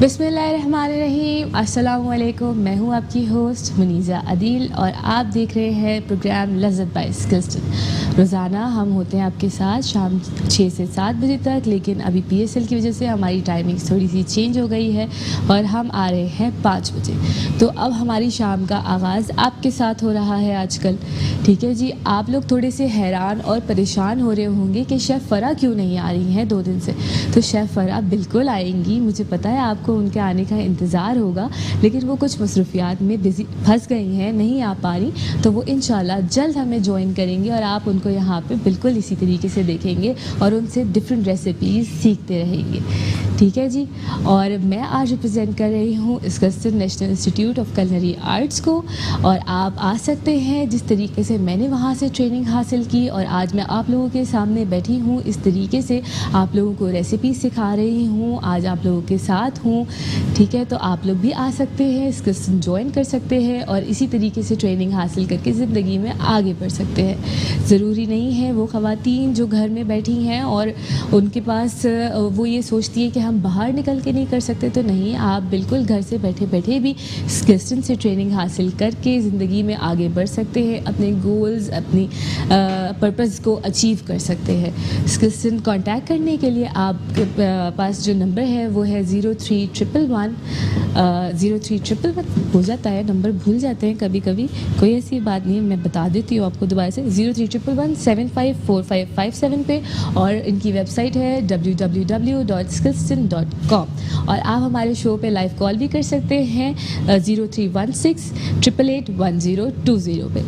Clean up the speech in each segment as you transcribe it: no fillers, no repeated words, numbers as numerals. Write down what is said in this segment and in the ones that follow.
बिस्मिल्लाहिर्रहमानिर्रहीम, अस्सलामुअलैकुम। मैं हूँ आपकी होस्ट मुनीज़ा अदील और आप देख रहे हैं प्रोग्राम लज़्ज़त बाय स्किल्सटन। रोज़ाना हम होते हैं आपके साथ शाम 6 से 7 बजे तक, लेकिन अभी PSL की वजह से हमारी टाइमिंग थोड़ी सी चेंज हो गई है और हम आ रहे हैं 5 बजे। तो अब हमारी शाम का आगाज़ आपके साथ हो रहा है आजकल। ठीक है जी, आप लोग थोड़े से हैरान और परेशान हो रहे होंगे कि शेफ़ फ़रा क्यों नहीं आ रही हैं 2 दिन से। तो शेफ़ फ़रा बिल्कुल आएंगी, मुझे पता है आपको उनके आने का इंतज़ार होगा, लेकिन वो कुछ मसरूफियात में बिज़ी फंस गई हैं, नहीं आ पा रही। तो वो इंशाल्लाह जल्द हमें ज्वाइन करेंगी और आप उनको यहाँ पे बिल्कुल इसी तरीके से देखेंगे और उनसे डिफरेंट रेसिपीज़ सीखते रहेंगे। ठीक है जी। और मैं आज रिप्रेजेंट कर रही हूँ Skillston national institute of culinary arts को, और आप आ सकते हैं जिस तरीके से मैंने वहाँ से ट्रेनिंग हासिल की और आज मैं आप लोगों के सामने बैठी हूँ, इस तरीके से आप लोगों को रेसिपी सिखा रही हूँ, आज आप लोगों के साथ हूँ। ठीक है, तो आप लोग भी आ सकते हैं, स्किल्सटन ज्वाइन कर सकते हैं और इसी तरीके से ट्रेनिंग हासिल करके ज़िंदगी में आगे बढ़ सकते हैं। ज़रूरी नहीं है वो ख़वातीन जो घर में बैठी हैं और उनके पास वो ये सोचती है कि हम बाहर निकल के नहीं कर सकते, तो नहीं, आप बिल्कुल घर से बैठे बैठे भी स्किल्सटन से ट्रेनिंग हासिल करके ज़िंदगी में आगे बढ़ सकते हैं, अपने गोल्स, अपनी पर्पज़ को अचीव कर सकते हैं। स्किल्सटन कांटेक्ट करने के लिए आपके पास जो नंबर है वो है 0311 हो जाता है, नंबर भूल जाते हैं कभी कभी, कोई ऐसी बात नहीं, मैं बता देती हूँ आपको दोबारा से, 0311 754557 पे, और इनकी वेबसाइट है www.skillston.com। और आप हमारे शो पे लाइव कॉल भी कर सकते हैं 0316 888 1020 पे।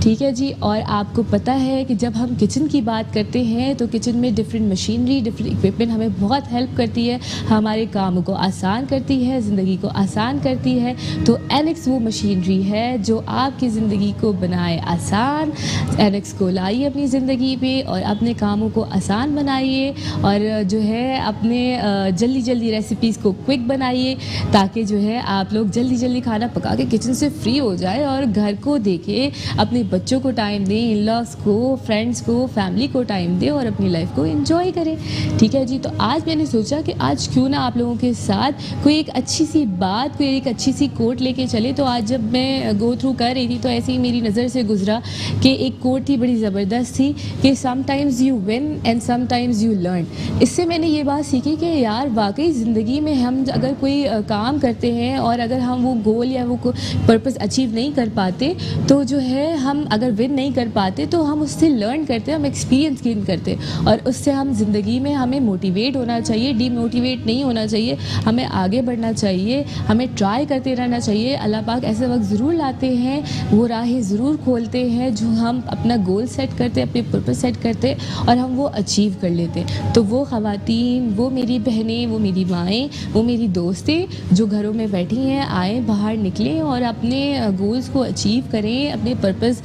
ठीक है जी। और आपको पता है कि जब हम किचन की बात करते हैं तो किचन में डिफरेंट मशीनरी, डिफरेंट इक्विपमेंट हमें बहुत हेल्प करती है, हमारे कामों को आसान करती है, ज़िंदगी को आसान करती है। तो एनेक्स वो मशीनरी है जो आपकी ज़िंदगी को बनाए आसान। एनेक्स को लाइए अपनी ज़िंदगी पे और अपने कामों को आसान बनाइए और जो है अपने जल्दी जल्दी रेसिपीज़ को क्विक बनाइए, ताकि जो है आप लोग जल्दी जल्दी खाना पका के किचन से फ्री हो जाए और घर को देखें, अपने बच्चों को टाइम दें, इन-लॉज को, फ्रेंड्स को, फैमिली को टाइम दें और अपनी लाइफ को एंजॉय करें। ठीक है जी। तो आज मैंने सोचा कि आज क्यों ना आप लोगों के साथ कोई एक अच्छी सी बात, कोई एक अच्छी सी कोट लेके चले। तो आज जब मैं गो थ्रू कर रही थी तो ऐसे ही मेरी नज़र से गुजरा कि एक कोट थी, बड़ी ज़बरदस्त थी कि sometimes you win and sometimes you learn. इससे मैंने ये बात सीखी कि यार वाकई ज़िंदगी में हम अगर कोई काम करते हैं और अगर हम वो गोल या वो पर्पज़ अचीव नहीं कर पाते, तो जो है हम अगर विन नहीं कर पाते तो हम उससे लर्न करते हैं, हम एक्सपीरियंस गेन करते हैं और उससे हम ज़िंदगी में हमें मोटिवेट होना चाहिए, डीमोटिवेट नहीं होना चाहिए, हमें आगे बढ़ना चाहिए, हमें ट्राई करते रहना चाहिए। अल्लाह पाक ऐसे वक्त ज़रूर लाते हैं, वो राहें ज़रूर खोलते हैं जो हम अपना गोल सेट करते हैं, अपने पर्पस सेट करते हैं और हम वो अचीव कर लेते हैं। तो वो ख़वातीन, वो मेरी बहनें, वो मेरी माएँ, वो मेरी दोस्तें जो घरों में बैठी हैं, आएँ, बाहर निकलें और अपने गोल्स को अचीव करें, अपने पर्पस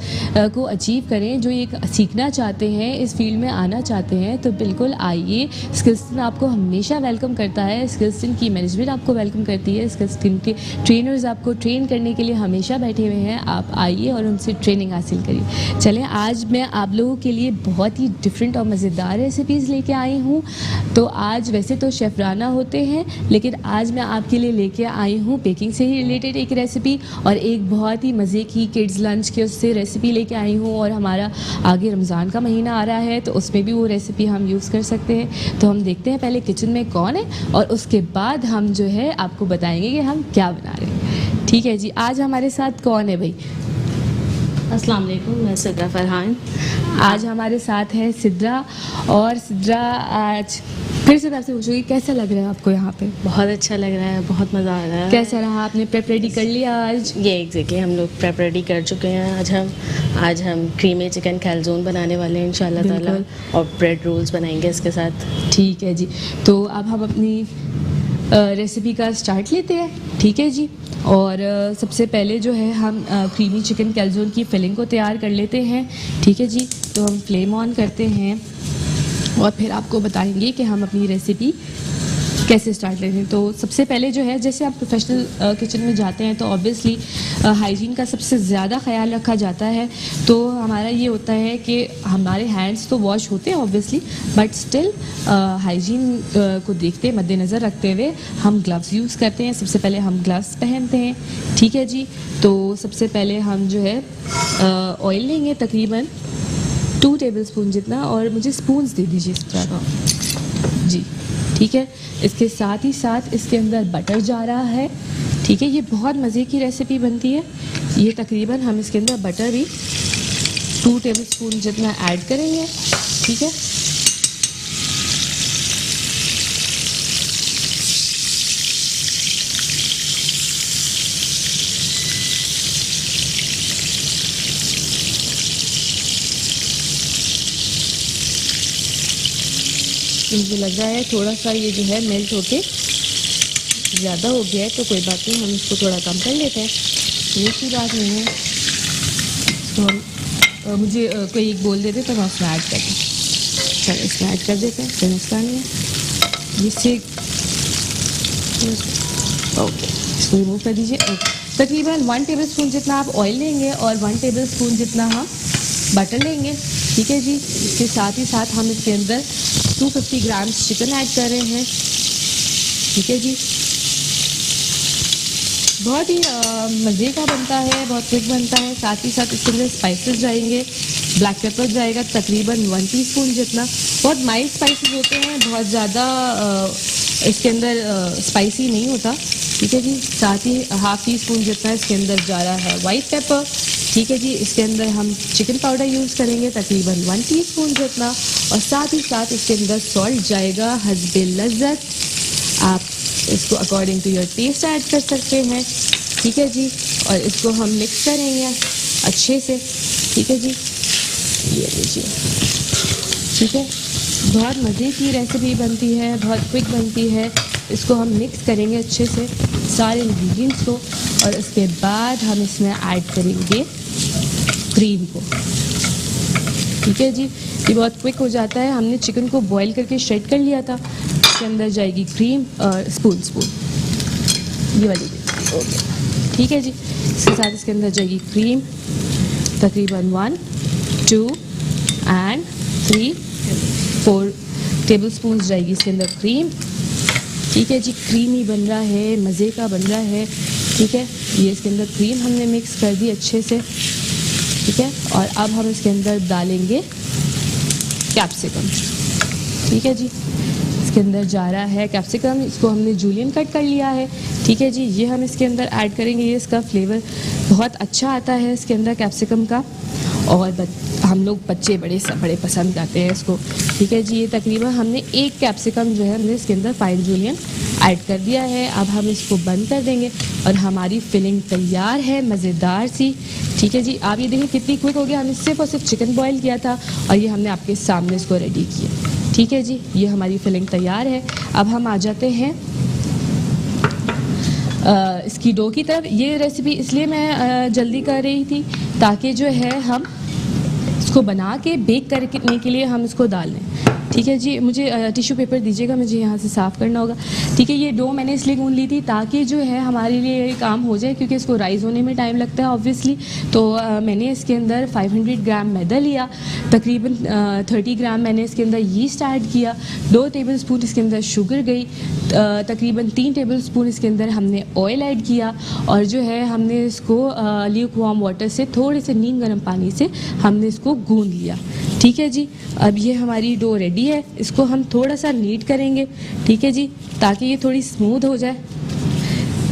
को अचीव करें। जो ये सीखना चाहते हैं, इस फील्ड में आना चाहते हैं, तो बिल्कुल आइए। स्किल्सटन आपको हमेशा वेलकम करता है, स्किल्सटन की मैनेजमेंट आपको वेलकम करती है, स्किल्सटन के ट्रेनर्स आपको ट्रेन करने के लिए हमेशा बैठे हुए हैं। आप आइए और उनसे ट्रेनिंग हासिल करिए। चलें, आज मैं आप लोगों के लिए बहुत ही डिफरेंट और मज़ेदार रेसिपीज़ लेके आई हूँ। तो आज वैसे तो शेफ़राना होते हैं, लेकिन आज मैं आपके लिए लेके आई हूँ बेकिंग से ही रिलेटेड एक रेसिपी और एक बहुत ही मज़े की किड्स लंच के उससे रेसिपी लेके आई हूँ। और हमारा आगे रमज़ान का महीना आ रहा है तो उसमें भी वो रेसिपी हम यूज़ कर सकते हैं। तो हम देखते हैं पहले किचन में कौन है और उसके बाद हम जो है आपको बताएंगे कि हम क्या बना रहे हैं। ठीक है जी। आज हमारे साथ कौन है भाई? अस्सलाम वालेकुम, मैं सिद्रा फरहान। आज हमारे साथ है सिद्रा। और सिद्रा, आज फिर से मैं आपसे पूछूंगी कैसा लग रहा है आपको यहाँ पे? बहुत अच्छा लग रहा है, बहुत मज़ा आ रहा है। कैसा रहा? आपने प्रेप रेडी कर लिया आज? ये एग्जैक्टली हम लोग प्रेप रेडी कर चुके हैं। आज हम क्रीमी चिकन कैलज़ोन बनाने वाले हैं इंशाल्लाह ताला, और ब्रेड रोल्स बनाएंगे इसके साथ। ठीक है जी। तो अब हम अपनी रेसिपी का स्टार्ट लेते हैं। ठीक है जी। और सबसे पहले जो है हम क्रीमी चिकन कैलज़ोन की फिलिंग को तैयार कर लेते हैं। ठीक है जी। तो हम फ्लेम ऑन करते हैं और फिर आपको बताएंगे कि हम अपनी रेसिपी कैसे स्टार्ट लेते हैं। तो सबसे पहले जो है, जैसे आप प्रोफेशनल किचन में जाते हैं तो ऑब्वियसली हाइजीन का सबसे ज़्यादा ख्याल रखा जाता है। तो हमारा ये होता है कि हमारे हैंड्स तो वॉश होते हैं ऑब्वियसली, बट स्टिल हाइजीन को देखते मद्देनज़र रखते हुए हम ग्लव्स यूज़ करते हैं। सबसे पहले हम ग्लव्स पहनते हैं, ठीक है जी। तो सबसे पहले हम जो है ऑयल लेंगे तकरीबन 2 टेबलस्पून जितना, और मुझे स्पून्स दे दीजिए इस तरह जी, ठीक है। इसके साथ ही साथ इसके अंदर बटर जा रहा है, ठीक है। ये बहुत मज़े की रेसिपी बनती है। ये तकरीबन हम इसके अंदर बटर भी 2 टेबलस्पून जितना ऐड करेंगे, ठीक है। मुझे लग रहा है थोड़ा सा ये जो है मेल्ट होके ज़्यादा हो गया है, तो कोई बात नहीं, हम इसको थोड़ा कम कर लेते हैं, ये की बात नहीं है। तो हम मुझे कोई एक बोल देते तो मैं उसमें ऐड कर दूँ। चलो इसमें ऐड कर देते हैं, कोई मसला नहीं है। जिससे ओके, इसको रिमूव कर दीजिए। ओके, तकरीबन 1 टेबलस्पून जितना आप ऑयल लेंगे और 1 टेबलस्पून जितना हम बटर लेंगे, ठीक है जी। इसके साथ ही साथ हम इसके अंदर 250 ग्राम चिकन ऐड कर रहे हैं, ठीक है जी। बहुत ही मज़े का बनता है, बहुत क्विक बनता है। साथ ही साथ इसके अंदर स्पाइसेस जाएंगे, ब्लैक पेपर जाएगा तकरीबन 1 टीस्पून जितना। बहुत माइल्ड स्पाइसेस होते हैं, बहुत ज़्यादा इसके अंदर स्पाइसी नहीं होता, ठीक है जी। साथ ही ½ टीस्पून जितना इसके अंदर जा रहा है वाइट पेपर, ठीक है जी। इसके अंदर हम चिकन पाउडर यूज़ करेंगे तकरीबन 1 टीस्पून जितना, और साथ ही साथ इसके अंदर सॉल्ट जाएगा हस्बे लज़्ज़त। आप इसको according to your taste add कर सकते हैं, ठीक है जी। और इसको हम मिक्स करेंगे अच्छे से, ठीक है जी। ये लीजिए, ठीक है। बहुत मज़े की रेसिपी बनती है, बहुत क्विक बनती है। इसको हम मिक्स करेंगे अच्छे से सारे इंग्रेडिएंट्स को, और इसके बाद हम इसमें ऐड करेंगे क्रीम को, ठीक है जी। ये बहुत क्विक हो जाता है। हमने चिकन को बॉईल करके श्रेड कर लिया था। इसके अंदर जाएगी क्रीम और स्पून ये वाली, ओके, ठीक है जी। इसके साथ इसके अंदर जाएगी क्रीम तकरीबन 1, 2 एंड 3, 4 टेबलस्पून जाएगी इसके अंदर क्रीम, ठीक है जी। क्रीमी बन रहा है, मज़े का बन रहा है, ठीक है। ये इसके अंदर क्रीम हमने मिक्स कर दी अच्छे से, ठीक है। और अब हम इसके अंदर डालेंगे कैप्सिकम, ठीक है जी। इसके अंदर जा रहा है कैप्सिकम, इसको हमने जूलियन कट कर लिया है, ठीक है जी। ये हम इसके अंदर ऐड करेंगे। ये इसका फ्लेवर बहुत अच्छा आता है इसके अंदर कैप्सिकम का, और हम लोग बच्चे बड़े पसंद करते हैं इसको, ठीक है जी। ये तकरीबन हमने 1 कैप्सिकम जो है हमने इसके अंदर फाइन जूलियन ऐड कर दिया है। अब हम इसको बंद कर देंगे और हमारी फिलिंग तैयार है मज़ेदार सी, ठीक है जी। आप ये देखिए कितनी क्विक हो गया। हमने सिर्फ और सिर्फ चिकन बॉईल किया था और ये हमने आपके सामने इसको रेडी किया, ठीक है जी। ये हमारी फिलिंग तैयार है। अब हम आ जाते हैं इसकी डो की तरफ। ये रेसिपी इसलिए मैं जल्दी कर रही थी ताकि जो है हम इसको बना के बेक करने के लिए हम इसको डाल लें, ठीक है जी। मुझे टिश्यू पेपर दीजिएगा, मुझे यहाँ से साफ़ करना होगा, ठीक है। ये डो मैंने इसलिए गूंद ली थी ताकि जो है हमारे लिए ये काम हो जाए, क्योंकि इसको राइज़ होने में टाइम लगता है ऑब्वियसली। तो मैंने इसके अंदर 500 ग्राम मैदा लिया, तकरीबन 30 ग्राम मैंने इसके अंदर यीस्ट ऐड किया, 2 टेबलस्पून इसके अंदर शुगर गई, तकरीबन 3 टेबलस्पून इसके अंदर हमने ऑयल ऐड किया, और जो है हमने इसको ल्यूक वार्म वाटर से थोड़े से नीम गर्म पानी से हमने इसको गूंद लिया, ठीक है जी। अब ये हमारी डो रेडी है। इसको हम थोड़ा सा नीट करेंगे, ठीक है जी, ताकि ये थोड़ी स्मूथ हो जाए।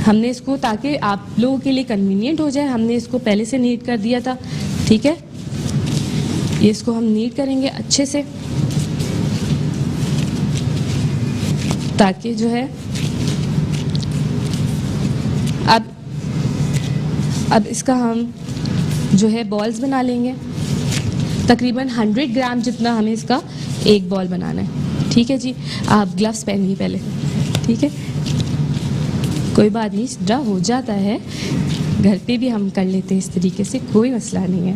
हमने इसको, ताकि आप लोगों के लिए कन्वीनियंट हो जाए, हमने इसको पहले से नीट कर दिया था, ठीक है। ये इसको हम नीट करेंगे अच्छे से, ताकि जो है अब इसका हम जो है बॉल्स बना लेंगे। तकरीबन 100 ग्राम जितना हमें इसका एक बॉल बनाना है, ठीक है जी। आप ग्लव्स पहनिए पहले, ठीक है। कोई बात नहीं, ड्रा हो जाता है, घर पे भी हम कर लेते हैं इस तरीके से, कोई मसला नहीं है।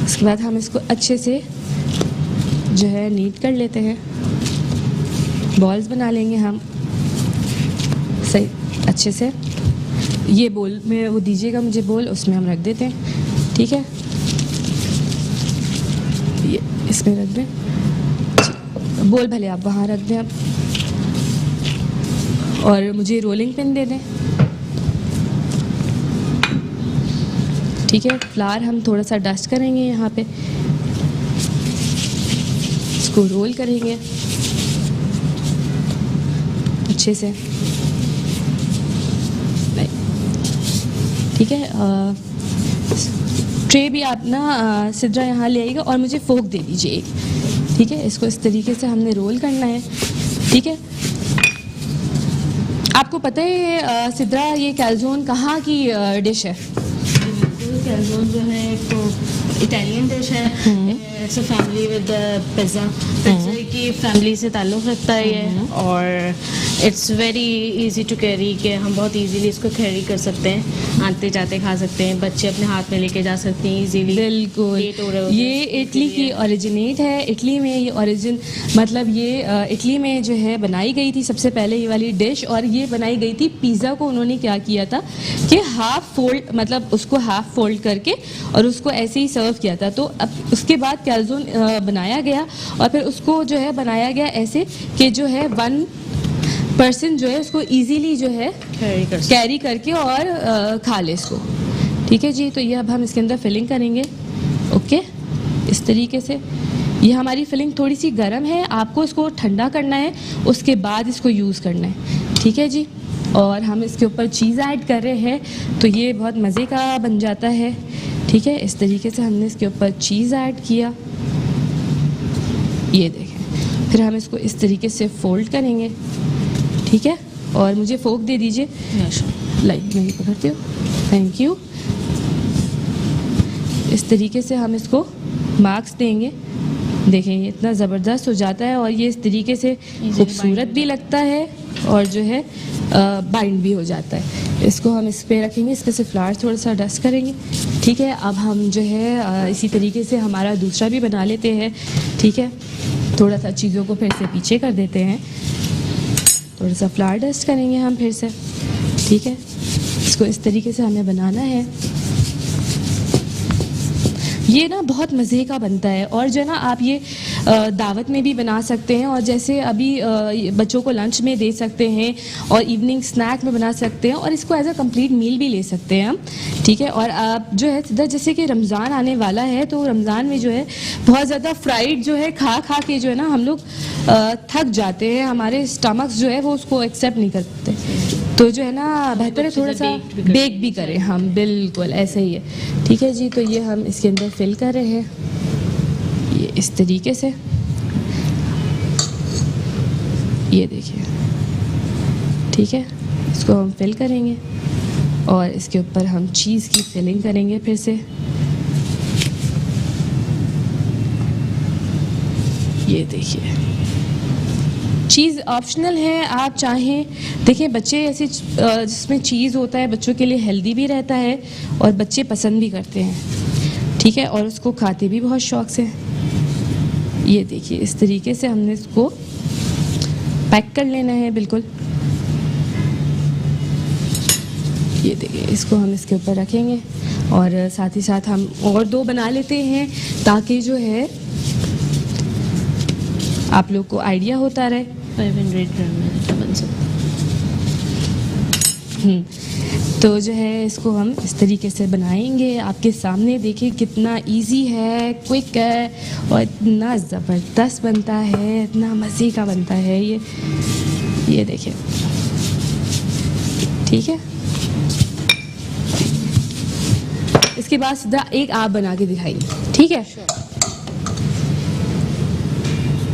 उसके बाद हम इसको अच्छे से जो है नीट कर लेते हैं। बॉल्स बना लेंगे हम सही अच्छे से। ये बोल में वो दीजिएगा मुझे बोल, उसमें हम रख देते हैं, ठीक है। ये इसमें रख दें, बोल भले आप वहाँ रख दें आप, और मुझे रोलिंग पिन दे दें, ठीक है। फ्लावर हम थोड़ा सा डस्ट करेंगे यहाँ पे, इसको रोल करेंगे अच्छे से, ठीक है। ट्रे भी आप ना सिद्रा यहाँ ले आइएगा और मुझे फोक दे दीजिए एक, ठीक है। इसको इस तरीके से हमने रोल करना है, ठीक है। आपको पता है सिद्रा ये कैलज़ोन कहाँ की डिश है? कैलज़ोन जो है एक इटालियन डिश है। It's a family with pizza, pizza की फैमिली से ताल्लुक़ रखता है ये, और it's very easy to carry, कि हम बहुत इजीली इसको कैरी कर सकते हैं, आते जाते खा सकते हैं, बच्चे अपने हाथ में लेके जा सकते हैं इजीली। बिल्कुल, ये इटली की ओरिजिनेट है, इटली में ये ओरिजिन मतलब ये इटली में जो है बनाई गई थी सबसे पहले ये वाली डिश, और ये बनाई गई थी पिज़्ज़ा को उन्होंने क्या किया था कि हाफ फोल्ड मतलब उसको हाफ फोल्ड करके और उसको ऐसे ही सर्व किया था। तो अब उसके बाद कैलज़ोन बनाया गया, और फिर उसको जो है बनाया गया ऐसे कि जो है 1 पर्सन जो है उसको इजीली जो है कैरी करके और खा ले इसको, ठीक है जी। तो ये अब हम इसके अंदर फिलिंग करेंगे, ओके, इस तरीके से। ये हमारी फिलिंग थोड़ी सी गर्म है, आपको इसको ठंडा करना है, उसके बाद इसको यूज़ करना है, ठीक है जी। और हम इसके ऊपर चीज़ ऐड कर रहे हैं तो ये बहुत मज़े का बन जाता है, ठीक है। इस तरीके से हमने इसके ऊपर चीज़ ऐड किया, ये देखें। फिर हम इसको इस तरीके से फोल्ड करेंगे, ठीक है। और मुझे फोक दे दीजिए, लाई मैं ये पकड़ती हूँ, थैंक यू। इस तरीके से हम इसको मार्क्स देंगे, देखें ये इतना ज़बरदस्त हो जाता है, और ये इस तरीके से खूबसूरत भी लगता है और जो है बाइंड भी हो जाता है। इसको हम इस पे रखेंगे, इस पे से फ्लावर थोड़ा सा डस्ट करेंगे, ठीक है। अब हम जो है इसी तरीके से हमारा दूसरा भी बना लेते हैं, ठीक है। थोड़ा सा चीज़ों को फिर से पीछे कर देते हैं, थोड़ा सा फ्लावर डस्ट करेंगे हम फिर से, ठीक है। इसको इस तरीके से हमें बनाना है। ये ना बहुत मज़े का बनता है, और जो है ना आप ये दावत में भी बना सकते हैं, और जैसे अभी बच्चों को लंच में दे सकते हैं, और इवनिंग स्नैक में बना सकते हैं, और इसको एज अ कंप्लीट मील भी ले सकते हैं हम, ठीक है। और आप जो है जैसे कि रमज़ान आने वाला है, तो रमज़ान में जो है बहुत ज़्यादा फ्राइड जो है खा खा के जो है ना हम लोग थक जाते हैं, हमारे स्टमक्स जो है वो उसको एक्सेप्ट नहीं करते, तो जो है ना बेहतर है थोड़ा सा बेक भी करें हम, बिल्कुल ऐसे ही है, ठीक है जी। तो ये हम इसके अंदर फिल कर रहे हैं, ये इस तरीके से, ये देखिए, ठीक है। इसको हम फिल करेंगे और इसके ऊपर हम चीज़ की फिलिंग करेंगे फिर से, ये देखिए। चीज़ ऑप्शनल है, आप चाहें देखिए, बच्चे ऐसे जिसमें चीज़ होता है बच्चों के लिए हेल्दी भी रहता है और बच्चे पसंद भी करते हैं, ठीक है, और उसको खाते भी बहुत शौक से। ये देखिए इस तरीके से हमने इसको पैक कर लेना है बिल्कुल। ये देखिए, इसको हम इसके ऊपर रखेंगे और साथ ही साथ हम और 2 बना लेते हैं ताकि जो है आप लोग को आइडिया होता रहे। 500 ग्राम में बन सकता है। तो जो है इसको हम इस तरीके से बनाएंगे, आपके सामने देखिए कितना इजी है, क्विक है और इतना ज़बरदस्त बनता है, इतना मज़े का बनता है ये देखिए, ठीक है। इसके बाद सीधा एक आप बना के दिखाइए, ठीक है।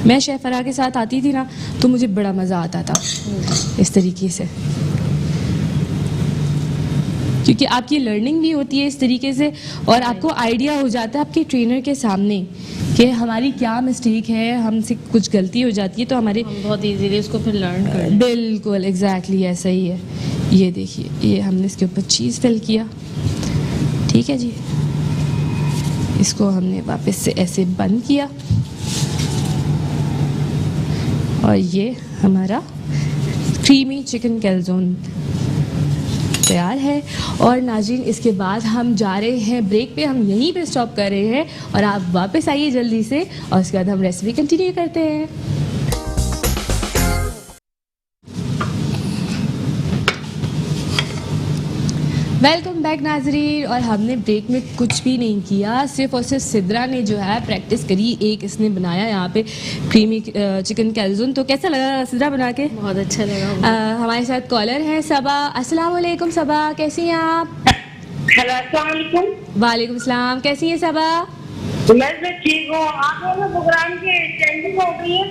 मैं शेफ़ फराह के साथ आती थी ना तो मुझे बड़ा मज़ा आता था इस तरीके से, क्योंकि आपकी लर्निंग भी होती है इस तरीके से और आपको आइडिया हो जाता है आपके ट्रेनर के सामने कि हमारी क्या मिस्टेक है, हमसे कुछ गलती हो जाती है तो हमारे हम बहुत इजीली उसको फिर लर्न कर लें। बिल्कुल एग्जैक्टली ऐसा ही है। ये देखिए, ये हमने इसके ऊपर चीज़ फिल किया, ठीक है जी। इसको हमने वापस से ऐसे बंद किया और ये हमारा क्रीमी चिकन कैलज़ोन तैयार है। और नाज़रीन, इसके बाद हम जा रहे हैं ब्रेक पे, हम यहीं पे स्टॉप कर रहे हैं और आप वापस आइए जल्दी से, और उसके बाद हम रेसिपी कंटिन्यू करते हैं। वेलकम बैक नाजरीन। और हमने ब्रेक में कुछ भी नहीं किया, सिर्फ और सिर्फ सिद्रा ने जो है प्रैक्टिस करी। एक इसने बनाया यहाँ पे क्रीमी चिकन कैलज़ोन। तो कैसा लगा सिद्रा बना के? बहुत अच्छा लगा। हमारे साथ कॉलर हैं सबा। अस्सलाम वालेकुम सबा, कैसी हैं आप? हेलो, अस्सलाम वालेकुम। वालेकुम सलाम, कैसी हैं सबा? मैं ठीक हूँ। आप लोगों ने प्रोग्राम की टाइमिंग हो गई है?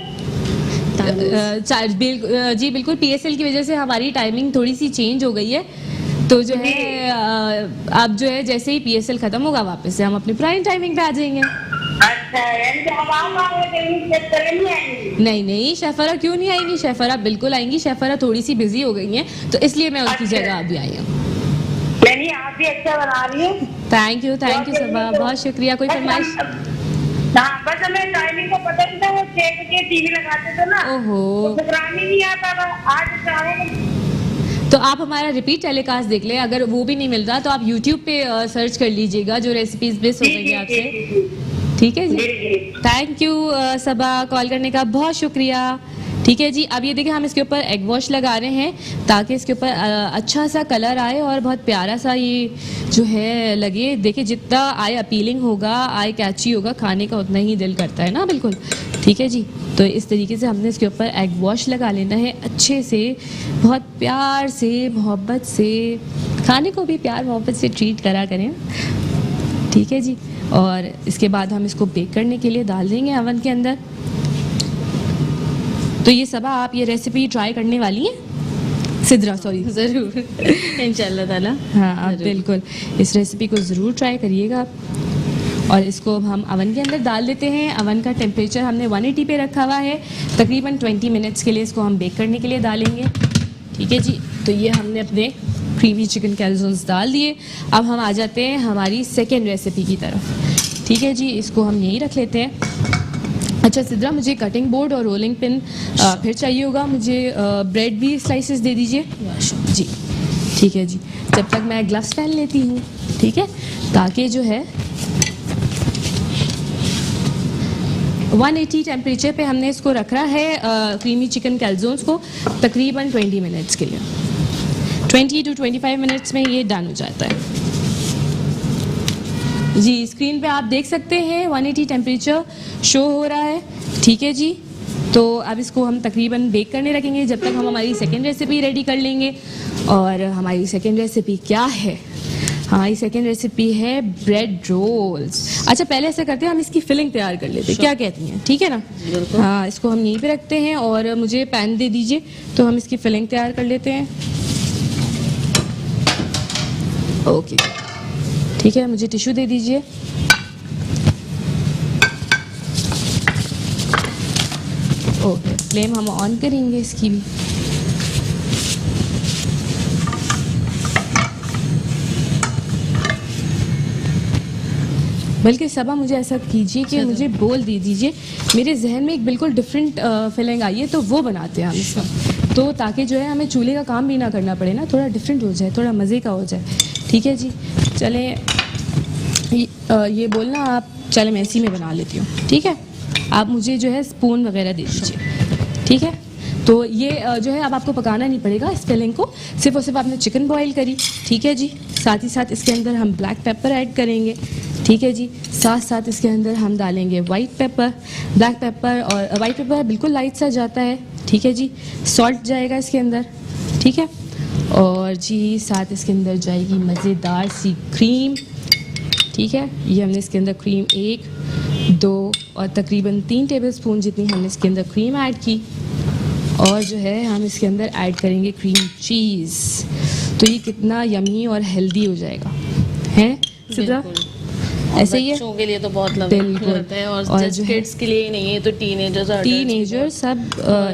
जी बिल्कुल, PSL की वजह से हमारी टाइमिंग थोड़ी सी चेंज हो गई है। तो जो है अब जो है जैसे ही PSL खत्म होगा वापस से हम अपनी पुरानी टाइमिंग पे आ जाएंगे। अच्छा, यानी कि अब आप टाइमिंग सेट करके नहीं आएंगी? नहीं नहीं, शेफरा क्यों नहीं आएंगी, शेफरा बिल्कुल आएंगी। शेफरा थोड़ी सी बिजी हो गई हैं, तो इसलिए मैं उनकी अच्छा। जगह अभी आई हूँ। नहीं, आप भी अच्छा बना रही हैं। थैंक यू सबा, बहुत शुक्रिया। कोई फरमाइश? हाँ, बस हमें टाइमिंग को पता नहीं था। वो 6 बजे TV लगाते थे ना, ओहो। तो प्रोग्राम ही नहीं आता था। आज चाहे तो आप हमारा रिपीट टेलीकास्ट देख लें, अगर वो भी नहीं मिल रहा तो आप YouTube पे सर्च कर लीजिएगा, जो रेसिपीज बेस हो गई आपसे। ठीक है जी, थैंक यू सबा, कॉल करने का बहुत शुक्रिया। ठीक है जी, अब ये देखिए हम इसके ऊपर एग वॉश लगा रहे हैं ताकि इसके ऊपर अच्छा सा कलर आए और बहुत प्यारा सा ये जो है लगे। देखिए जितना आई अपीलिंग होगा, आई कैची होगा, खाने का उतना ही दिल करता है ना। बिल्कुल ठीक है जी। तो इस तरीके से हमने इसके ऊपर एग वॉश लगा लेना है अच्छे से, बहुत प्यार से, मोहब्बत से। खाने को भी प्यार मोहब्बत से ट्रीट करा करें, ठीक है जी। और इसके बाद हम इसको बेक करने के लिए डाल देंगे अवन के अंदर। तो ये सबा, आप ये रेसिपी ट्राई करने वाली हैं? सिद्रा सॉरी। ज़रूर, इंशाल्लाह ताला। हाँ, आप बिल्कुल इस रेसिपी को ज़रूर ट्राई करिएगा आप। और इसको अब हम अवन के अंदर डाल देते हैं। अवन का टेम्परेचर हमने 180 पे रखा हुआ है। तकरीबन 20 मिनट्स के लिए इसको हम बेक करने के लिए डालेंगे। ठीक है जी। तो ये हमने अपने क्रीमी चिकन कैलज़ोन्स डाल दिए। अब हम आ जाते हैं हमारी सेकेंड रेसिपी की तरफ। ठीक है जी, इसको हम यहीं रख लेते हैं। अच्छा सिद्रा, मुझे कटिंग बोर्ड और रोलिंग पिन फिर चाहिए होगा। मुझे ब्रेड भी स्लाइसेस दे दीजिए जी। ठीक है जी, जब तक मैं ग्लव्स पहन लेती हूँ, ठीक है, ताकि जो है 180 टेम्परेचर पे हमने इसको रखना है क्रीमी चिकन कैलज़ोन्स को तकरीबन 20 मिनट्स के लिए। 20 to 25 मिनट्स में ये डन हो जाता है जी। स्क्रीन पे आप देख सकते हैं 180 टेम्परेचर शो हो रहा है। ठीक है जी। तो अब इसको हम तकरीबन बेक करने रखेंगे जब तक हम हमारी सेकेंड रेसिपी रेडी कर लेंगे। और हमारी सेकेंड रेसिपी क्या है? हमारी सेकेंड रेसिपी है ब्रेड रोल्स। अच्छा, पहले ऐसा करते हैं, हम इसकी फिलिंग तैयार कर लेते हैं, क्या कहती हैं? ठीक है ना? हाँ, इसको हम यहीं पे रखते हैं और मुझे पैन दे दीजिए, तो हम इसकी फिलिंग तैयार कर लेते हैं। ओके, ठीक है, मुझे टिश्यू दे दीजिए। ओके, फ्लेम हम ऑन करेंगे इसकी भी। बल्कि सबा, मुझे ऐसा कीजिए कि मुझे बोल दे दीजिए, मेरे जहन में एक बिल्कुल डिफरेंट फीलिंग आई है, तो वो बनाते हैं हम इसका, तो ताकि जो है हमें चूल्हे का काम भी ना करना पड़े ना, थोड़ा डिफरेंट हो जाए, थोड़ा मज़े का हो जाए। ठीक है जी, चलें ये बोलना आप, चले मैं इसी में बना लेती हूँ। ठीक है, आप मुझे जो है स्पून वगैरह दे दीजिए। ठीक है, तो ये जो है अब आपको पकाना नहीं पड़ेगा इस फिलिंग को, सिर्फ और सिर्फ आपने चिकन बॉईल करी। ठीक है जी, साथ ही साथ इसके अंदर हम ब्लैक पेपर ऐड करेंगे। ठीक है जी, साथ साथ इसके अंदर हम डालेंगे वाइट पेपर, ब्लैक पेपर, और वाइट पेपर बिल्कुल लाइट सा जाता है। ठीक है जी, सॉल्ट जाएगा इसके अंदर। ठीक है, और जी साथ इसके अंदर जाएगी मज़ेदार सी क्रीम। ठीक है, ये हमने इसके अंदर क्रीम 1, 2 और तकरीबन 3 टेबलस्पून जितनी हमने इसके अंदर क्रीम ऐड की। और जो है हम इसके अंदर ऐड करेंगे क्रीम चीज़। तो ये कितना यमी और हेल्दी हो जाएगा, है सिद्रा? ऐसे ही है, बच्चों के लिए तो बहुत बिल्कुल लगता है, और जो किड्स के लिए ही नहीं है, तो टीनेजर सब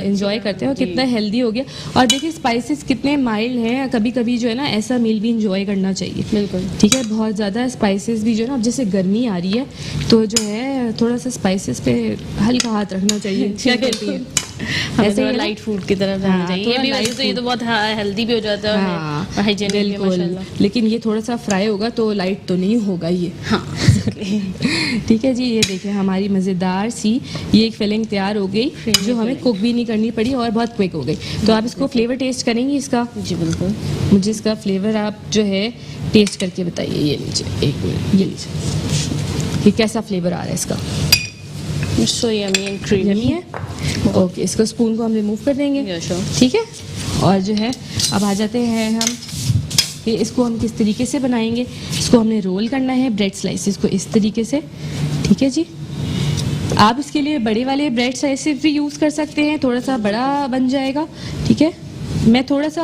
एंजॉय करते हैं। और कितना हेल्दी हो गया। और देखिए स्पाइसेस कितने माइल्ड हैं, कभी कभी जो है ना ऐसा मील भी इंजॉय करना चाहिए। बिल्कुल ठीक है, बहुत ज़्यादा स्पाइसेस भी जो है ना, अब जैसे गर्मी आ रही है तो जो है थोड़ा सा स्पाइसेस पे हल्का हाथ रखना चाहिए। क्या कहती है? हमें ऐसे ही थोड़ा है ना? लाइट फूड की तरफ जाना हाँ, चाहिए। थोड़ा ये भी light वैसे तो ये तो food। बहुत हेल्दी भी हो जाता है हाँ और हाइजीनिक भी है बिल्कुल, माशाल्लाह। लेकिन ये थोड़ा सा फ्राई होगा तो लाइट तो नहीं होगा ये। हाँ ठीक है जी, ये देखिए हमारी मज़ेदार सी ये एक फिलिंग तैयार हो गई, Creamy जो हमें filling। कुक भी नहीं करनी पड़ी और बहुत क्विक हो गई। तो आप इसको फ्लेवर टेस्ट करेंगी इसका? जी बिल्कुल। मुझे इसका फ्लेवर आप जो है टेस्ट करके बताइए। ये लीजिए, एक मिनट, ये लीजिए कि कैसा फ्लेवर आ रहा है इसका। So yummy and creamy yummy है। ओके, इसको स्पून को हम रिमूव कर देंगे। Yeah, sure। ठीक है, और जो है अब आ जाते हैं हम कि इसको हम किस तरीके से बनाएंगे। इसको हमने रोल करना है ब्रेड स्लाइसिस को इस तरीके से। ठीक है जी, आप इसके लिए बड़े वाले ब्रेड स्लाइसिस भी यूज़ कर सकते हैं, थोड़ा सा बड़ा बन जाएगा। ठीक है, मैं थोड़ा सा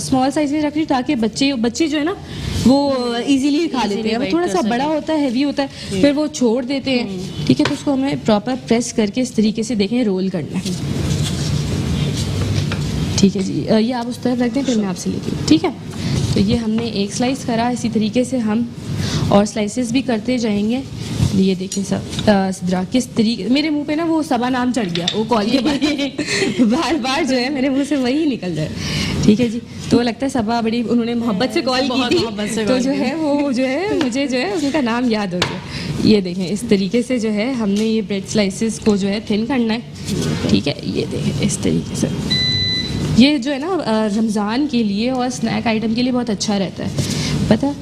स्मॉल साइज में रख रही हूँ ताकि बच्चे जो है ना वो इजीली खा लेते हैं। अब bite थोड़ा कर सा सकें। बड़ा होता है, हैवी होता है, फिर वो छोड़ देते हैं। ठीक है, तो उसको हमें प्रॉपर प्रेस करके इस तरीके से देखें रोल करना है। ठीक है जी, ये आप उस तरफ रख दें, फिर मैं आपसे लेती हूँ। ठीक है, तो ये हमने एक स्लाइस करा, इसी तरीके से हम और स्लाइसेस भी करते जाएंगे। ये देखिए सब सिद्रा किस तरीके, मेरे मुंह पे ना वो सबा नाम चढ़ गया वो कॉल के बाद बार बार जो है मेरे मुंह से वही निकल जाए। ठीक है जी, तो लगता है सबा बड़ी उन्होंने मोहब्बत से कॉल की बहुत थी, मोहब्बत से तो call जो की। है वो जो है मुझे जो है उनका नाम याद हो गया। ये देखें इस तरीके से जो है हमने ये ब्रेड स्लाइसेस को जो है थिन करना है। ठीक है, ये देखें इस तरीके से। ये जो है ना रमज़ान के लिए और स्नैक आइटम के लिए बहुत अच्छा रहता है, पता है?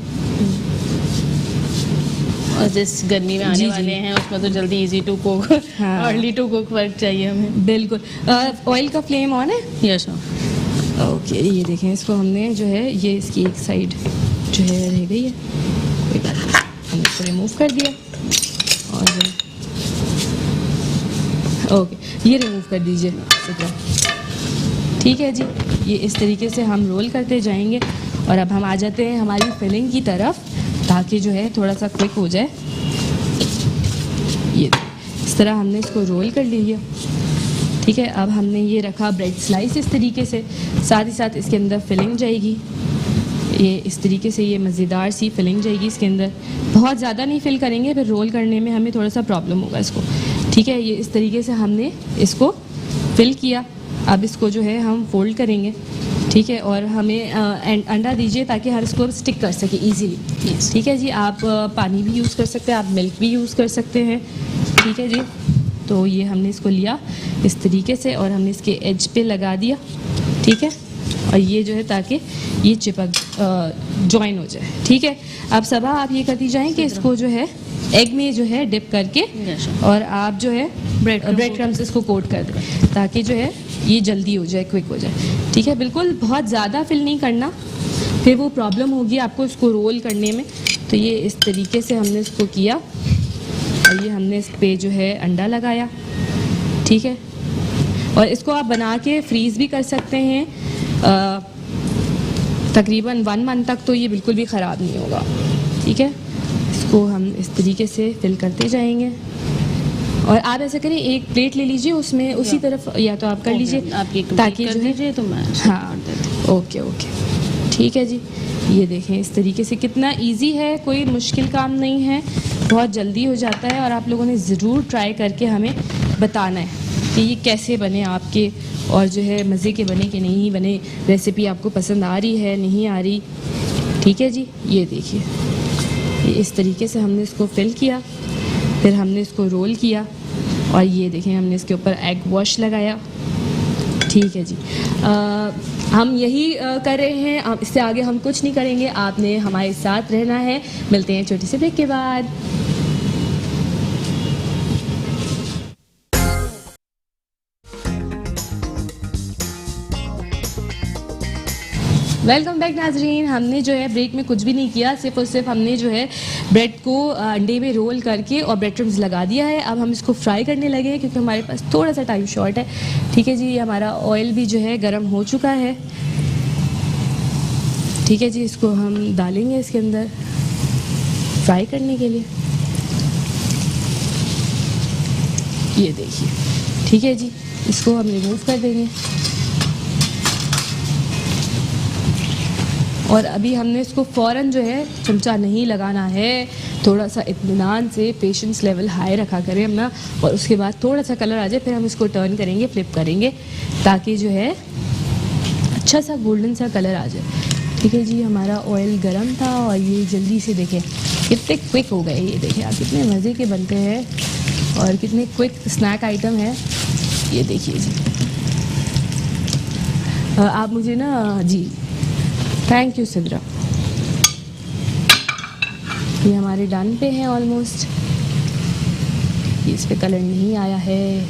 और जिस गर्मी में आने जी, जी। वाले हैं उसमें तो जल्दी इजी टू कुक, हाँ। अर्ली टू कुक वर्क चाहिए हमें। बिल्कुल। ऑयल का फ्लेम ऑन है? यस ओके, ये देखें इसको हमने जो है ये इसकी एक साइड जो है रह गई है, कोई बात नहीं, हमने इसको रिमूव कर दिया और ओके ये रिमूव कर दीजिए सीधा। ठीक है जी, ये इस तरीके से हम रोल करते जाएंगे और अब हम आ जाते हैं हमारी फिलिंग की तरफ ताकि जो है थोड़ा सा क्विक हो जाए। ये इस तरह हमने इसको रोल कर लिया। ठीक है, अब हमने ये रखा ब्रेड स्लाइस इस तरीके से, साथ ही साथ इसके अंदर फिलिंग जाएगी। ये इस तरीके से ये मज़ेदार सी फिलिंग जाएगी इसके अंदर। बहुत ज़्यादा नहीं फिल करेंगे, फिर रोल करने में हमें थोड़ा सा प्रॉब्लम होगा इसको। ठीक है, ये इस तरीके से हमने इसको फिल किया। अब इसको जो है हम फोल्ड करेंगे। ठीक है, और हमें अंडा दीजिए ताकि हर इसको स्टिक कर सके इजीली। Yes। ठीक है जी, आप पानी भी यूज़ कर सकते हैं, आप मिल्क भी यूज़ कर सकते हैं। ठीक है जी, तो ये हमने इसको लिया इस तरीके से और हमने इसके एज पे लगा दिया। ठीक है, और ये जो है ताकि ये चिपक जॉइन हो जाए। ठीक है, अब सबा आप ये करती जाएं कि इसको जो है एग में जो है डिप करके Yes, sir। और आप जो है ब्रेड क्रम्स इसको कोट कर दें ताकि जो है ये जल्दी हो जाए, क्विक हो जाए। ठीक है, बिल्कुल बहुत ज़्यादा फिल नहीं करना, फिर वो प्रॉब्लम होगी आपको इसको रोल करने में। तो ये इस तरीके से हमने इसको किया और ये हमने इस पे जो है अंडा लगाया। ठीक है, और इसको आप बना के फ्रीज़ भी कर सकते हैं तकरीबन 1 मंथ तक, तो ये बिल्कुल भी ख़राब नहीं होगा। ठीक है, इसको हम इस तरीके से फिल करते जाएंगे और आप ऐसा करें एक प्लेट ले लीजिए, उसमें उसी तरफ या तो आप कर लीजिए आप ये ताकि कर जो है दीजिए तो मैं हाँ ओके ओके ठीक है जी। ये देखें इस तरीके से कितना इजी है, कोई मुश्किल काम नहीं है, बहुत जल्दी हो जाता है और आप लोगों ने ज़रूर ट्राई करके हमें बताना है कि ये कैसे बने आपके और जो है मज़े के बने कि नहीं बने, रेसिपी आपको पसंद आ रही है नहीं आ रही। ठीक है जी, ये देखिए ये इस तरीके से हमने इसको फिल किया, फिर हमने इसको रोल किया और ये देखें हमने इसके ऊपर एग वॉश लगाया। ठीक है जी, हम यही कर रहे हैं, अब इससे आगे हम कुछ नहीं करेंगे, आपने हमारे साथ रहना है। मिलते हैं छोटी सी ब्रेक के बाद। वेलकम बैक नाजरीन। हमने जो है ब्रेक में कुछ भी नहीं किया, सिर्फ और सिर्फ हमने जो है ब्रेड को अंडे में रोल करके और ब्रेड क्रम्स लगा दिया है। अब हम इसको फ्राई करने लगे हैं क्योंकि हमारे पास थोड़ा सा टाइम शॉर्ट है। ठीक है जी, हमारा ऑयल भी जो है गर्म हो चुका है। ठीक है जी, इसको हम डालेंगे इसके अंदर फ्राई करने के लिए। ये देखिए, ठीक है जी, इसको हम रिमूव कर देंगे और अभी हमने इसको फ़ौरन जो है चमचा नहीं लगाना है, थोड़ा सा इत्मीनान से पेशेंस लेवल हाई रखा करें अपना, और उसके बाद थोड़ा सा कलर आ जाए फिर हम इसको टर्न करेंगे, फ्लिप करेंगे, ताकि जो है अच्छा सा गोल्डन सा कलर आ जाए। ठीक है जी, हमारा ऑयल गरम था और ये जल्दी से देखें कितने क्विक हो गए, ये देखें आप कितने मज़े के बनते हैं और कितने क्विक स्नैक आइटम है। ये देखिए जी, आप मुझे ना जी, थैंक यू सिद्रा। ये हमारे डन पे हैं ऑलमोस्ट, इस पे कलर नहीं आया है।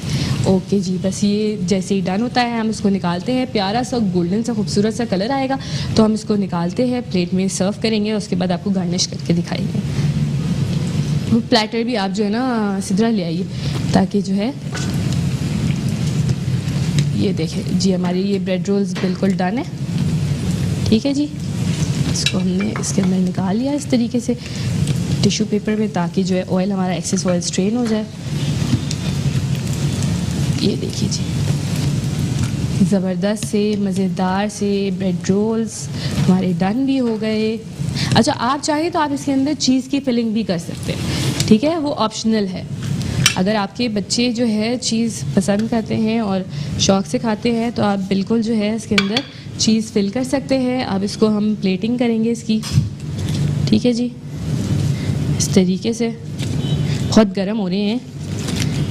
ओके जी, बस ये जैसे ही डन होता है हम इसको निकालते हैं, प्यारा सा गोल्डन सा खूबसूरत सा कलर आएगा तो हम इसको निकालते हैं, प्लेट में सर्व करेंगे, उसके बाद आपको गार्निश करके दिखाएंगे। वो प्लेटर भी आप जो है ना सिद्रा ले आइए, ताकि जो है ये देखें जी, हमारी ये ब्रेड रोल्स बिल्कुल डन है। ठीक है जी, इसको हमने इसके अंदर निकाल लिया इस तरीके से टिश्यू पेपर में, ताकि जो है ऑयल हमारा एक्सेस ऑयल स्ट्रेन हो जाए। ये देखिए जी, ज़बरदस्त से मज़ेदार से ब्रेड रोल्स हमारे डन भी हो गए। अच्छा, आप चाहें तो आप इसके अंदर चीज़ की फिलिंग भी कर सकते हैं, ठीक है, वो ऑप्शनल है। अगर आपके बच्चे जो है चीज़ पसंद करते हैं और शौक़ से खाते हैं तो आप बिल्कुल जो है इसके अंदर चीज़ फिल कर सकते हैं। अब इसको हम प्लेटिंग करेंगे इसकी, ठीक है जी, इस तरीके से। बहुत गर्म हो रहे हैं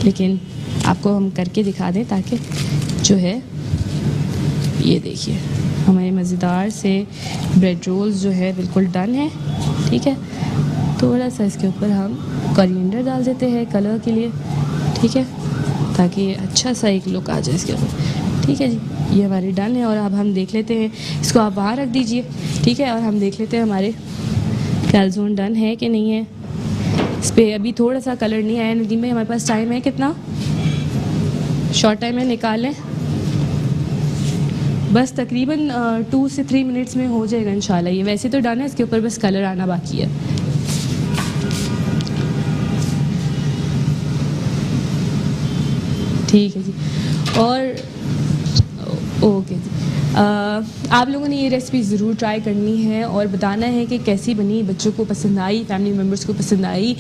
लेकिन आपको हम करके दिखा दें ताकि जो है ये देखिए हमारे मज़ेदार से ब्रेड रोल्स जो है बिल्कुल डन है। ठीक है, थोड़ा सा इसके ऊपर हम कोरिएंडर डाल देते हैं कलर के लिए, ठीक है, ताकि अच्छा सा एक लुक आ जाए इसके ऊपर। ठीक है जी, ये हमारे डन है और अब हम देख लेते हैं, इसको आप बाहर रख दीजिए, ठीक है, और हम देख लेते हैं हमारे कैलज़ोन डन है कि नहीं है। इस पर अभी थोड़ा सा कलर नहीं आया नदीम भाई, हमारे पास टाइम है कितना, शॉर्ट टाइम में निकाल लें, बस तकरीबन 2 से 3 मिनट्स में हो जाएगा इंशाल्लाह। ये वैसे तो डन है, इसके ऊपर बस कलर आना बाकी है। ठीक है जी, और ओके जी, आप लोगों ने ये रेसिपी ज़रूर ट्राई करनी है और बताना है कि कैसी बनी, बच्चों को पसंद आई, फैमिली मेम्बर्स को पसंद आई,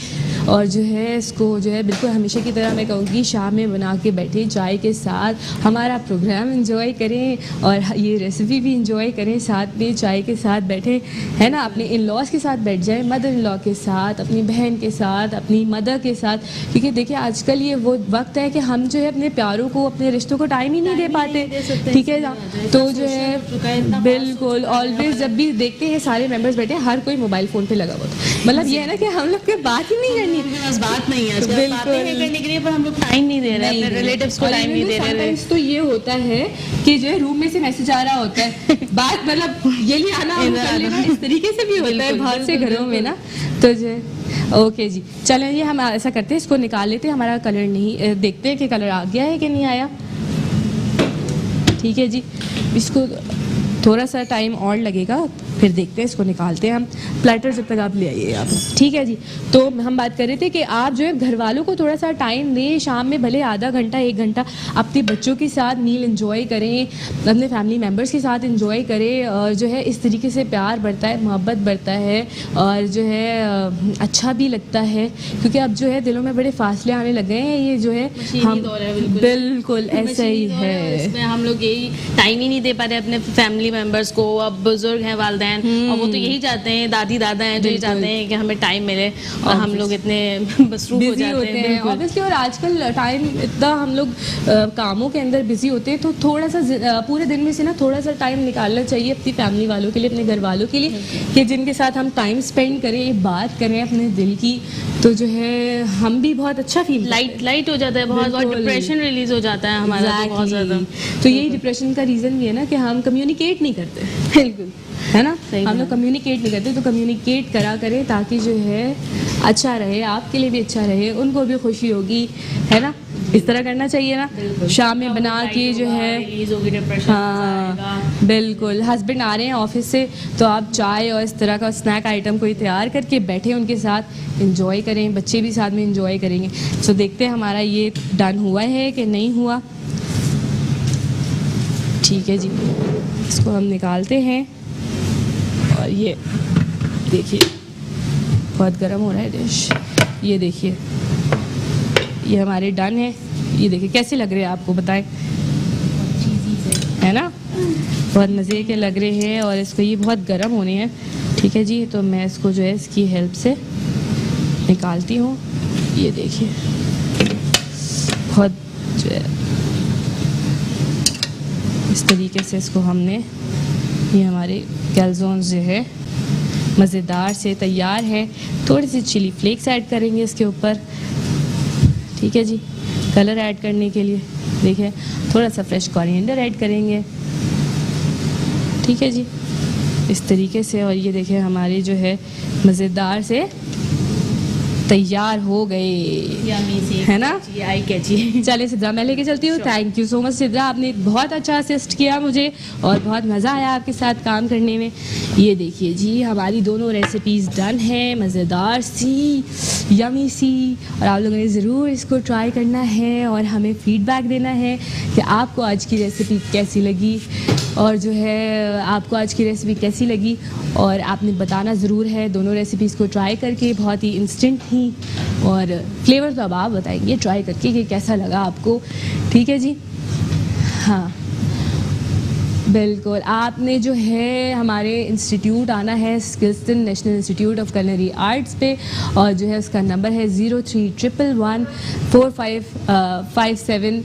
और जो है इसको जो है बिल्कुल हमेशा की तरह मैं कहूँगी शाम में बना के बैठे चाय के साथ, हमारा प्रोग्राम एंजॉय करें और ये रेसिपी भी एंजॉय करें, साथ में चाय के साथ बैठे, है ना, अपने इन लॉज़ के साथ बैठ जाएँ, मदर इन लॉ के साथ, अपनी बहन के साथ, अपनी मदर के साथ, क्योंकि देखिए आजकल ये वो वक्त है कि हम जो है अपने प्यारों को, अपने रिश्तों को टाइम ही नहीं दे पाते। ठीक है ना, तो जो है बिल्कुल ऑलवेज जब भी देखते हैं सारे मेंबर्स बैठे हैं, हर कोई मोबाइल फ़ोन पे लगा हुआ था, मतलब ये है ना कि हम लोग के बात ही नहीं करनी, बस बात नहीं है, बिल्कुल करने के लिए, पर हम लोग टाइम नहीं दे रहे हैं, अपने रिलेटिव्स को टाइम नहीं दे रहे। तो ये होता है कि जो है रूम में से मैसेज आ रहा होता है, बात मतलब ये नहीं आना कर लेना, इस तरीके से भी होता है बहुत से घरों में ना, तो जो है ओके जी, चलें ये हम ऐसा करते हैं, इसको निकाल लेते हैं, हमारा कलर नहीं, देखते हैं कि कलर आ गया है कि नहीं आया। ठीक है जी, इसको थोड़ा सा टाइम और लगेगा, फिर देखते हैं, इसको निकालते हैं हम। प्लेटर जब तक आप ले आइए आप, ठीक है जी। तो हम बात कर रहे थे कि आप जो है घर वालों को थोड़ा सा टाइम दें, शाम में भले आधा घंटा 1 घंटा अपने बच्चों के साथ मील एंजॉय करें, अपने फैमिली मेम्बर्स के साथ एंजॉय करें, और जो है इस तरीके से प्यार बढ़ता है, मोहब्बत बढ़ता है, और जो है अच्छा भी लगता है, क्योंकि अब जो है दिलों में बड़े फासले आने लग गए हैं, ये जो है हम बिल्कुल ऐसा ही है, इसमें हम लोग यही टाइम ही नहीं दे पा रहे अपने फैमिली मेंबर्स को। अब बुजुर्ग हैं, वालिदैन, और वो तो यही चाहते हैं, दादी दादा हैं जो ये चाहते हैं कि हमें टाइम मिले, और हम लोग इतने मसरूफ हो जाते हैं ऑब्वियसली। और आजकल टाइम इतना हम लोग कामों के अंदर बिजी होते हैं, तो थोड़ा सा पूरे दिन में से ना थोड़ा सा टाइम निकालना चाहिए अपनी फैमिली वालों के लिए, अपने घर वालों के लिए, कि जिनके साथ हम टाइम स्पेंड करें, बात करें अपने दिल की, तो जो है हम भी बहुत अच्छा फील लाइट हो जाता है, बहुत डिप्रेशन रिलीज हो जाता है हमारा, बहुत ज़्यादा। तो यही डिप्रेशन का रीज़न भी है ना कि हम कम्युनिकेट नहीं करते, बिल्कुल, है ना, हम लोग कम्युनिकेट नहीं करते, तो कम्युनिकेट करा करें ताकि जो है अच्छा रहे, आपके लिए भी अच्छा रहे, उनको भी खुशी होगी, है ना, इस तरह करना चाहिए ना। शाम में बना के जो है, हाँ बिल्कुल, हस्बैंड आ रहे हैं ऑफिस से तो आप चाय और इस तरह का स्नैक आइटम कोई तैयार करके बैठे उनके साथ एंजॉय करें, बच्चे भी साथ में एंजॉय करेंगे। तो देखते हैं हमारा ये डन हुआ है कि नहीं हुआ। ठीक है जी, इसको हम निकालते हैं और ये देखिए बहुत गर्म हो रहा है डिश। ये देखिए ये हमारे डन है। ये देखिए कैसे लग रहे हैं आपको बताएं, है ना, बहुत मज़े के लग रहे हैं। और इसको ये बहुत गर्म होने हैं, ठीक है जी। तो मैं इसको जो है इसकी हेल्प से निकालती हूँ। ये देखिए बहुत जो है इस तरीके से इसको हमने, ये हमारे कैलज़ोन्स जो है मज़ेदार से तैयार है। थोड़ी सी चिली फ्लेक्स ऐड करेंगे इसके ऊपर, ठीक है जी, कलर ऐड करने के लिए। देखिए थोड़ा सा फ्रेश कोरिएंडर ऐड करेंगे, ठीक है जी, इस तरीके से। और ये देखिए हमारे जो है मज़ेदार से तैयार हो गए, है ना। आई कैची। चलिए सिद्रा मैं लेके चलती हूँ। Thank you so much Sidra, आपने बहुत अच्छा असिस्ट किया मुझे और बहुत मज़ा आया आपके साथ काम करने में। ये देखिए जी हमारी दोनों रेसिपीज़ डन है, मज़ेदार सी, यमी सी। और आप लोगों ने ज़रूर इसको ट्राई करना है और हमें फ़ीडबैक देना है कि आपको आज की रेसिपी कैसी लगी, और जो है आपको आज की रेसिपी कैसी लगी। और आपने बताना ज़रूर है, दोनों रेसिपीज़ को ट्राई करके बहुत ही इंस्टेंट थी। और फ्लेवर तो अब आप बताएंगे ट्राई करके कि कैसा लगा आपको, ठीक है जी। हाँ बिल्कुल, आपने जो है हमारे इंस्टीट्यूट आना है, Skillston national institute of culinary arts पे, और जो है उसका नंबर है 03114557।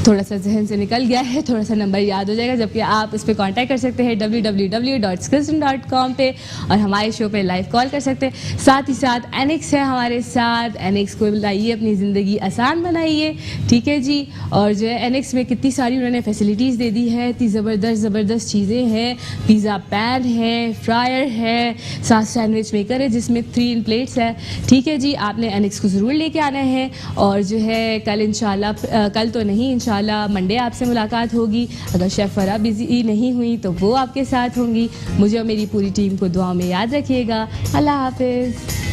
थोड़ा सा जहन से निकल गया है, थोड़ा सा नंबर याद हो जाएगा, जबकि आप इस पर कांटेक्ट कर सकते हैं www.skillston.com पे, और हमारे शो पे लाइव कॉल कर सकते हैं। साथ ही साथ एनेक्स है हमारे साथ, एनेक्स को बुलाइए, अपनी ज़िंदगी आसान बनाइए, ठीक है जी। और जो है एनेक्स में कितनी सारी उन्होंने फैसिलिटीज़ दे दी है, इतनी ज़बरदस्त चीज़ें हैं। पिज़्ज़ा पैन है, फ्रायर है, साथ सैंडविच मेकर है जिसमें 3 इन प्लेट्स है, ठीक है जी। आपने एनेक्स को ज़रूर लेके आना है। और जो है कल इंशाल्लाह, कल तो नहीं इंशाल्लाह मंडे आपसे मुलाकात होगी। अगर शेफ़ फरा बिजी नहीं हुई तो वो आपके साथ होंगी। मुझे और मेरी पूरी टीम को दुआ में याद रखिएगा। अल्लाह हाफिज़।